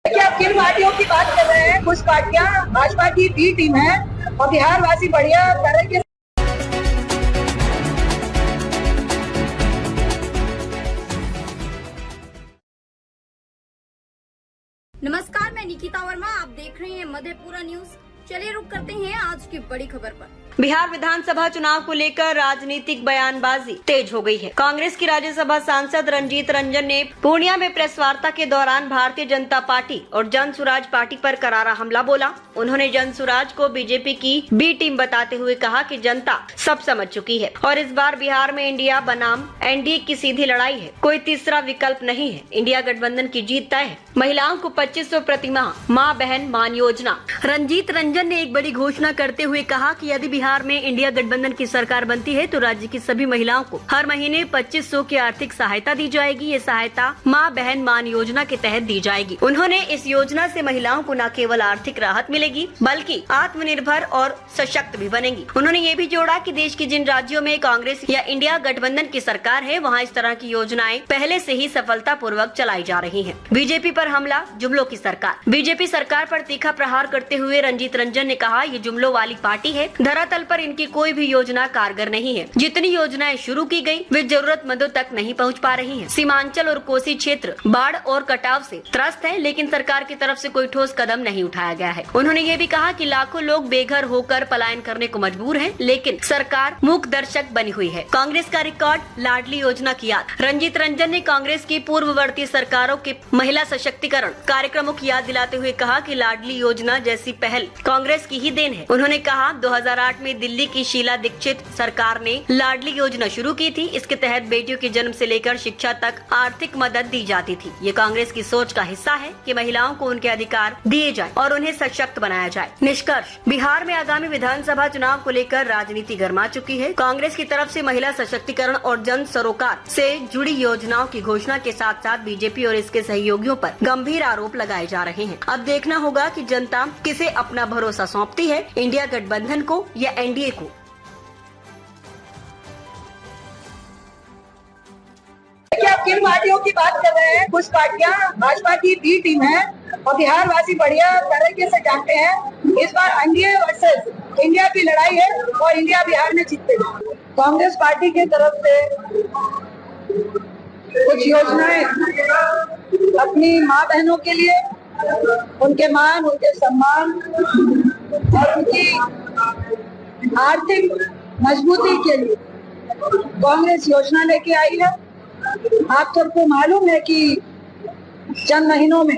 देखिए, आप किन पार्टियों की बात कर रहे हैं? कुछ पार्टियां भाजपा की बी टीम है और बिहार वासी बढ़िया तरह के। नमस्कार, मैं निकिता वर्मा, आप देख रहे हैं मधेपुरा न्यूज। चलिए रुक करते हैं आज की बड़ी खबर पर। बिहार विधानसभा चुनाव को लेकर राजनीतिक बयानबाजी तेज हो गई है। कांग्रेस की राज्यसभा सांसद रंजीत रंजन ने पूर्णिया में प्रेस वार्ता के दौरान भारतीय जनता पार्टी और जन सुराज पार्टी पर करारा हमला बोला। उन्होंने जन सुराज को बीजेपी की बी टीम बताते हुए कहा कि जनता सब समझ चुकी है और इस बार बिहार में इंडिया बनाम एनडीए की सीधी लड़ाई है, कोई तीसरा विकल्प नहीं है। इंडिया गठबंधन की जीत तय है। महिलाओं को 2500 प्रतिमाह माँ बहन मान योजना। रंजीत रंजन ने एक बड़ी घोषणा करते हुए कहा कि यदि बिहार में इंडिया गठबंधन की सरकार बनती है तो राज्य की सभी महिलाओं को हर महीने 2500 की आर्थिक सहायता दी जाएगी। ये सहायता माँ बहन मान योजना के तहत दी जाएगी। उन्होंने इस योजना से महिलाओं को न केवल आर्थिक राहत मिलेगी बल्कि आत्मनिर्भर और सशक्त भी बनेंगी। उन्होंने ये भी जोड़ा कि देश के जिन राज्यों में कांग्रेस या इंडिया गठबंधन की सरकार है वहाँ इस तरह की योजनाएं पहले से ही सफलता पूर्वक चलाई जा रही है। बीजेपी पर हमला, जुमलों की सरकार। बीजेपी सरकार पर तीखा प्रहार करते हुए रंजीत रंजन ने कहा, ये जुमलों वाली पार्टी है। धरातल पर इनकी कोई भी योजना कारगर नहीं है। जितनी योजनाएं शुरू की गई वे जरूरतमंदों तक नहीं पहुंच पा रही हैं। सीमांचल और कोसी क्षेत्र बाढ़ और कटाव से त्रस्त है, लेकिन सरकार की तरफ से कोई ठोस कदम नहीं उठाया गया है। उन्होंने ये भी कहा कि लाखों लोग बेघर होकर पलायन करने को मजबूर हैं, लेकिन सरकार मूक दर्शक बनी हुई है। कांग्रेस का रिकॉर्ड, लाडली योजना की याद। रंजीत रंजन ने कांग्रेस की पूर्ववर्ती सरकारों के महिला सशक्तिकरण कार्यक्रमों की याद दिलाते हुए कहा कि लाडली योजना जैसी पहल कांग्रेस की ही देन है। उन्होंने कहा 2008 में दिल्ली की शीला दीक्षित सरकार ने लाडली योजना शुरू की थी। इसके तहत बेटियों के जन्म से लेकर शिक्षा तक आर्थिक मदद दी जाती थी। ये कांग्रेस की सोच का हिस्सा है कि महिलाओं को उनके अधिकार दिए जाए और उन्हें सशक्त बनाया जाए। निष्कर्ष, बिहार में आगामी विधानसभा चुनाव को लेकर राजनीति गर्मा चुकी है। कांग्रेस की तरफ से महिला सशक्तिकरण और जन सरोकार से जुड़ी योजनाओं की घोषणा के साथ साथ बीजेपी और इसके सहयोगियों पर गंभीर आरोप लगाए जा रहे हैं। अब देखना होगा कि जनता किसे अपना भरोसा सौंपती है, इंडिया गठबंधन को या एनडीए को। देखिए, आप किन पार्टियों की बात कर रहे हैं? कुछ पार्टियां भाजपा की बी टीम है और बिहार वासी बढ़िया तरीके से जानते हैं इस बार एनडीए वर्सेस इंडिया की लड़ाई है और इंडिया बिहार में जीतेगा। कांग्रेस पार्टी की तरफ से कुछ योजनाएं अपनी माँ बहनों के लिए, उनके मान, उनके सम्मान और उनकी आर्थिक मजबूती के लिए कांग्रेस योजना लेके आई है। आप सबको मालूम है कि चंद महीनों में